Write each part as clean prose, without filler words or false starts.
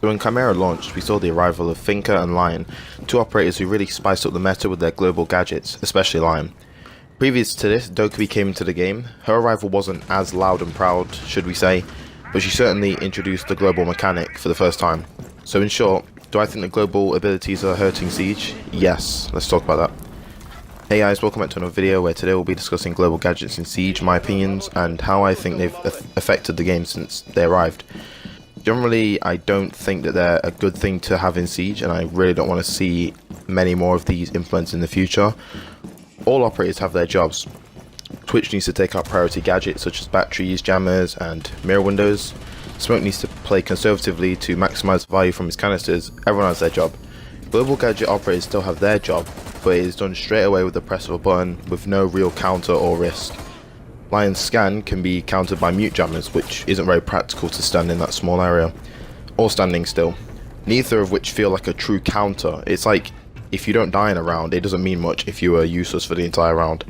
So when Chimera launched, we saw the arrival of Finka and Lion, two operators who really spiced up the meta with their global gadgets, especially Lion. Previous to this, Dokkaebi came into the game. Her arrival wasn't as loud and proud, should we say, but she certainly introduced the global mechanic for the first time. So in short, do I think the global abilities are hurting Siege? Yes, let's talk about that. Hey guys, welcome back to another video where today we'll be discussing global gadgets in Siege, my opinions, and how I think they've affected the game since they arrived. Generally, I don't think that they're a good thing to have in Siege, and I really don't want to see many more of these implemented in the future. All operators have their jobs. Twitch needs to take out priority gadgets such as batteries, jammers, and mirror windows. Smoke needs to play conservatively to maximize value from his canisters. Everyone has their job. Global gadget operators still have their job, but it is done straight away with the press of a button with no real counter or risk. Lion's scan can be countered by mute jammers, which isn't very practical to stand in that small area, or standing still. Neither of which feel like a true counter. It's like, if you don't die in a round, it doesn't mean much if you are useless for the entire round.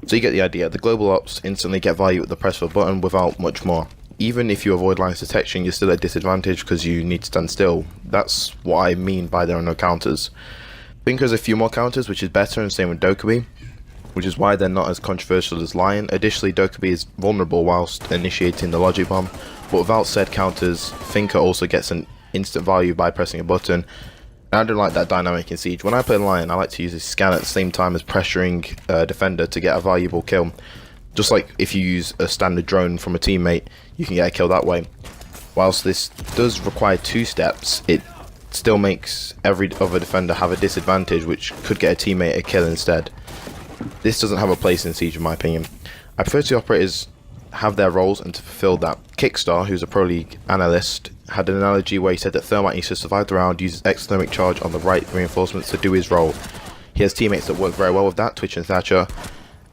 So you get the idea. The global ops instantly get value at the press of a button without much more. Even if you avoid Lion's detection, you're still at disadvantage because you need to stand still. That's what I mean by there are no counters. Finka has a few more counters, which is better, and same with Dokkaebi, which is why they're not as controversial as Lion. Additionally, Dokkaebi is vulnerable whilst initiating the logic bomb, but without said counters, Finka also gets an instant value by pressing a button. And I don't like that dynamic in Siege. When I play Lion, I like to use his scan at the same time as pressuring a defender to get a valuable kill. Just like if you use a standard drone from a teammate, you can get a kill that way. Whilst this does require two steps, it still makes every other defender have a disadvantage, which could get a teammate a kill instead. This doesn't have a place in Siege in my opinion. I prefer to operators have their roles and to fulfill that. Kickstar, who's a Pro League analyst, had an analogy where he said that Thermite needs to survive the round, uses exothermic charge on the right reinforcements to do his role. He has teammates that work very well with that, Twitch and Thatcher,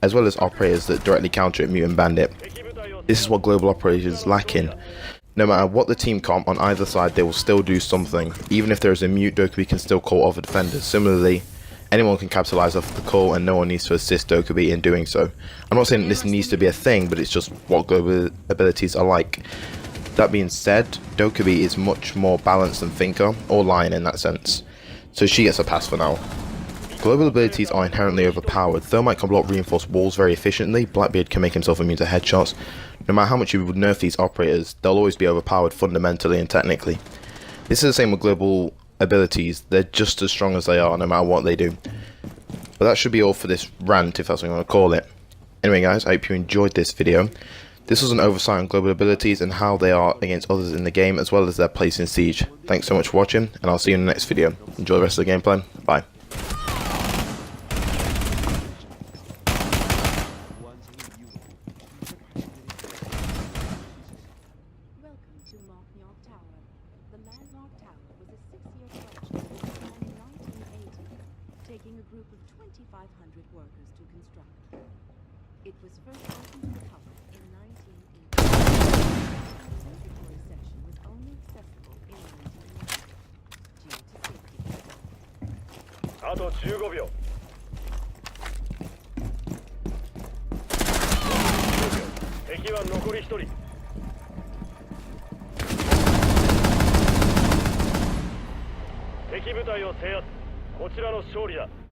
as well as operators that directly counter it, Mute and Bandit. This is what global operators lack in. No matter what the team comp on either side, they will still do something. Even if there is a mute, Dokkaebi can still call other defenders. Similarly, anyone can capitalize off the call and no one needs to assist Dokkaebi in doing so. I'm not saying that this needs to be a thing, but it's just what global abilities are like. That being said, Dokkaebi is much more balanced than Finka, or Lion in that sense, so she gets a pass for now. Global abilities are inherently overpowered. Thermite can block reinforced walls very efficiently, Blackbeard can make himself immune to headshots. No matter how much you would nerf these operators, they'll always be overpowered fundamentally and technically. This is the same with global abilities, they're just as strong as they are no matter what they do. But that should be all for this rant, if that's what you want to call it. Anyway guys, I hope you enjoyed this video. This was an oversight on global abilities and how they are against others in the game, as well as their place in Siege. Thanks so much for watching, and I'll see you in the next video. Enjoy the rest of the gameplay. Bye. Welcome to Marknyard Tower. The landmark tower was a 6-year project that began in 1980, taking a group of 2,500 workers to construct. It was first opened to the public in 1980. The observatory section was only accessible in 1990 due to safety concerns. あと15秒。敵は残り1人。敵部隊を制圧。こちらの勝利だ。